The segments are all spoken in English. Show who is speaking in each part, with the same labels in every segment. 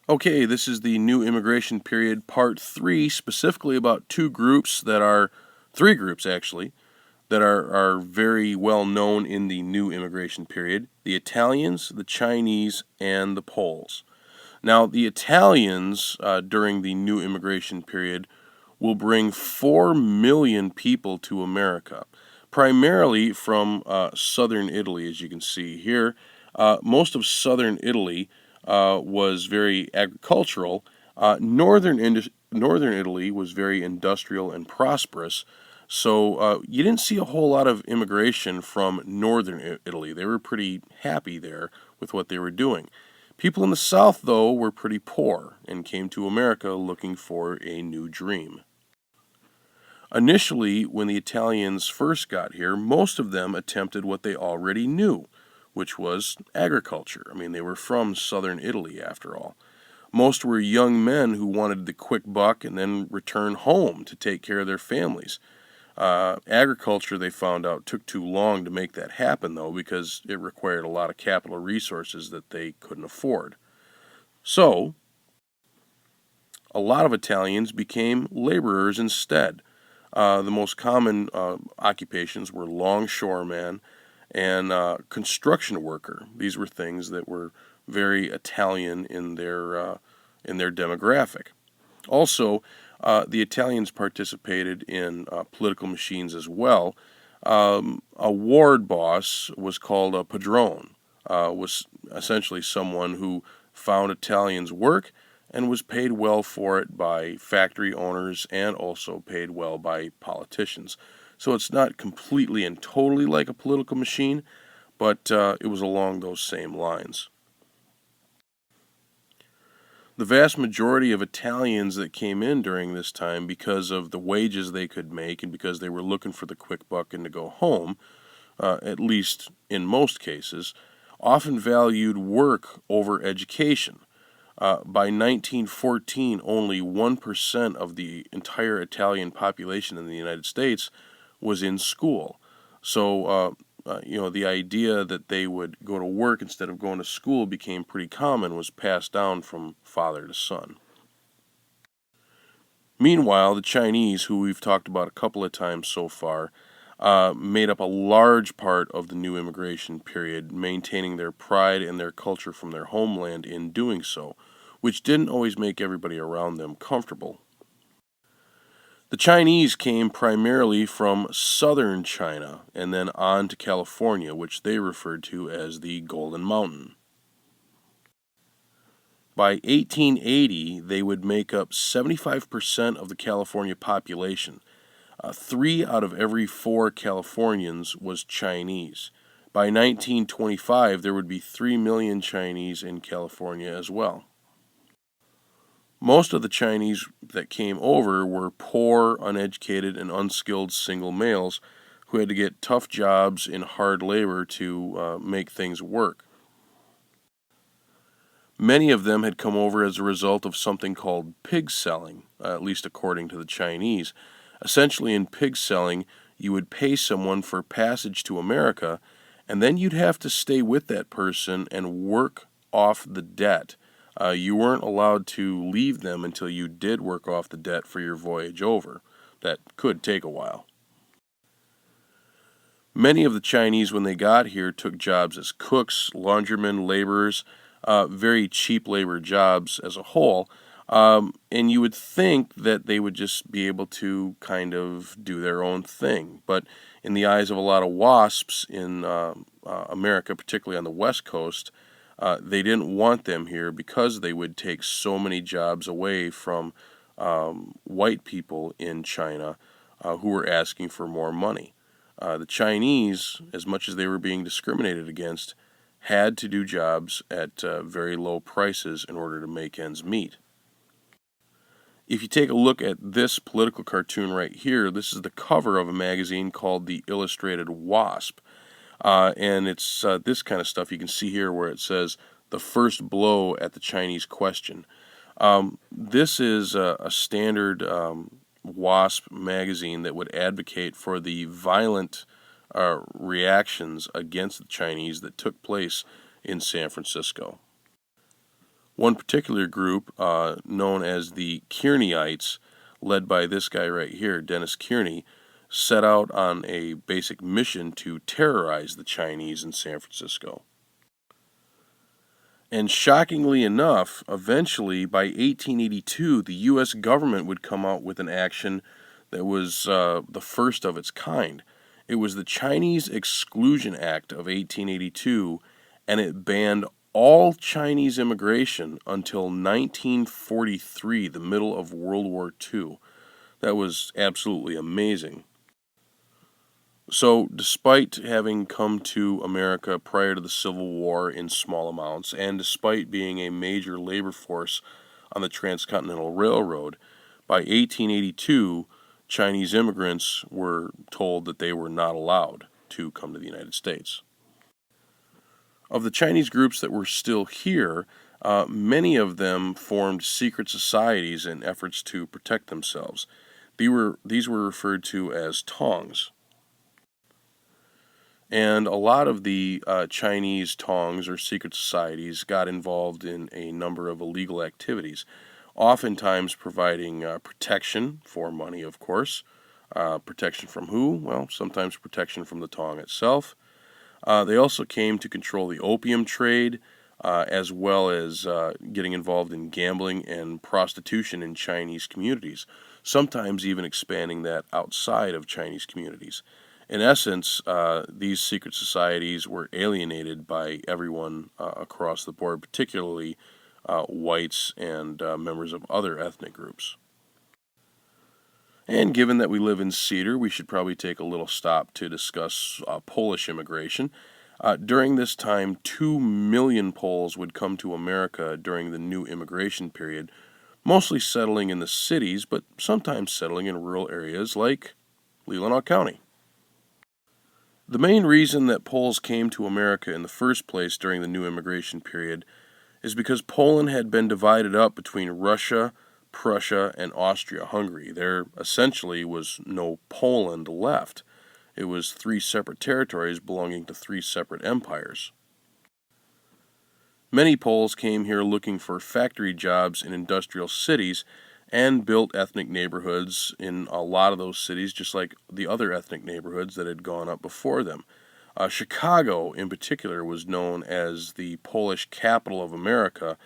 Speaker 1: Okay, this is the new immigration period, part 3, specifically about three groups actually, that are very well known in the new immigration period: the Italians, the Chinese, and the Poles. Now, the Italians, during the new immigration period, will bring 4 million people to America, primarily from southern Italy, as you can see here. Most of southern Italy was very agricultural. Northern Italy was very industrial and prosperous. So you didn't see a whole lot of immigration from northern Italy. They were pretty happy there with what they were doing. People in the south, though, were pretty poor and came to America looking for a new dream. Initially, when the Italians first got here, most of them attempted what they already knew, which was agriculture. I mean, they were from southern Italy, after all. Most were young men who wanted the quick buck and then return home to take care of their families. Agriculture, they found out, took too long to make that happen, though, because it required a lot of capital resources that they couldn't afford. So, a lot of Italians became laborers instead. The most common occupations were longshoreman and construction worker. These were things that were very Italian in their demographic. Also, the Italians participated in political machines as well. A ward boss was called a padrone, was essentially someone who found Italians work and was paid well for it by factory owners and also paid well by politicians. So it's not completely and totally like a political machine, but it was along those same lines. The vast majority of Italians that came in during this time, because of the wages they could make and because they were looking for the quick buck and to go home, at least in most cases, often valued work over education. By 1914, only 1% of the entire Italian population in the United States was in school. So, the idea that they would go to work instead of going to school became pretty common, was passed down from father to son. Meanwhile, the Chinese, who we've talked about a couple of times so far, made up a large part of the new immigration period, maintaining their pride and their culture from their homeland in doing so, which didn't always make everybody around them comfortable. The Chinese came primarily from southern China and then on to California, which they referred to as the Golden Mountain. By 1880, they would make up 75% of the California population. 3 out of every 4 Californians was Chinese. By 1925, there would be 3 million Chinese in California as well. Most of the Chinese that came over were poor, uneducated, and unskilled single males who had to get tough jobs in hard labor to make things work. Many of them had come over as a result of something called pig selling, at least according to the Chinese. Essentially, in pig selling, you would pay someone for passage to America, and then you'd have to stay with that person and work off the debt. You weren't allowed to leave them until you did work off the debt for your voyage over. That could take a while. Many of the Chinese, when they got here, took jobs as cooks, laundrymen, laborers, very cheap labor jobs as a whole. And you would think that they would just be able to kind of do their own thing. But in the eyes of a lot of WASPs in America, particularly on the West Coast, they didn't want them here because they would take so many jobs away from white people in China who were asking for more money. The Chinese, as much as they were being discriminated against, had to do jobs at very low prices in order to make ends meet. If you take a look at this political cartoon right here, this is the cover of a magazine called the Illustrated Wasp. And it's this kind of stuff you can see here where it says, "The first blow at the Chinese question." This is a standard WASP magazine that would advocate for the violent reactions against the Chinese that took place in San Francisco. One particular group, known as the Kearneyites, led by this guy right here, Dennis Kearney, set out on a basic mission to terrorize the Chinese in San Francisco. And shockingly enough, eventually, by 1882, the U.S. government would come out with an action that was the first of its kind. It was the Chinese Exclusion Act of 1882, and it banned all Chinese immigration until 1943, the middle of World War II. That was absolutely amazing. So, despite having come to America prior to the Civil War in small amounts, and despite being a major labor force on the Transcontinental Railroad, by 1882, Chinese immigrants were told that they were not allowed to come to the United States. Of the Chinese groups that were still here, many of them formed secret societies in efforts to protect themselves. These were referred to as tongs. And a lot of the Chinese tongs or secret societies got involved in a number of illegal activities, oftentimes providing protection for money, of course. Protection from who? Well, sometimes protection from the tong itself. They also came to control the opium trade, as well as getting involved in gambling and prostitution in Chinese communities, sometimes even expanding that outside of Chinese communities. In essence, these secret societies were alienated by everyone across the board, particularly whites and members of other ethnic groups. And given that we live in Cedar, we should probably take a little stop to discuss Polish immigration. During this time, 2 million Poles would come to America during the new immigration period, mostly settling in the cities, but sometimes settling in rural areas like Leelanau County. The main reason that Poles came to America in the first place during the new immigration period is because Poland had been divided up between Russia, Prussia, and Austria-Hungary. There essentially was no Poland left. It was 3 separate territories belonging to 3 separate empires. Many Poles came here looking for factory jobs in industrial cities and built ethnic neighborhoods in a lot of those cities, just like the other ethnic neighborhoods that had gone up before them. Chicago, in particular, was known as the Polish capital of America,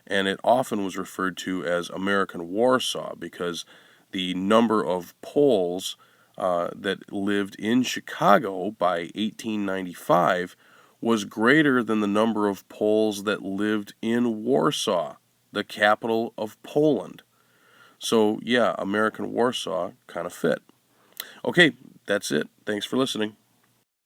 Speaker 1: and it often was referred to as American Warsaw because the number of Poles that lived in Chicago by 1895 was greater than the number of Poles that lived in Warsaw, the capital of Poland. So, yeah, American Warsaw kind of fit. Okay, that's it. Thanks for listening.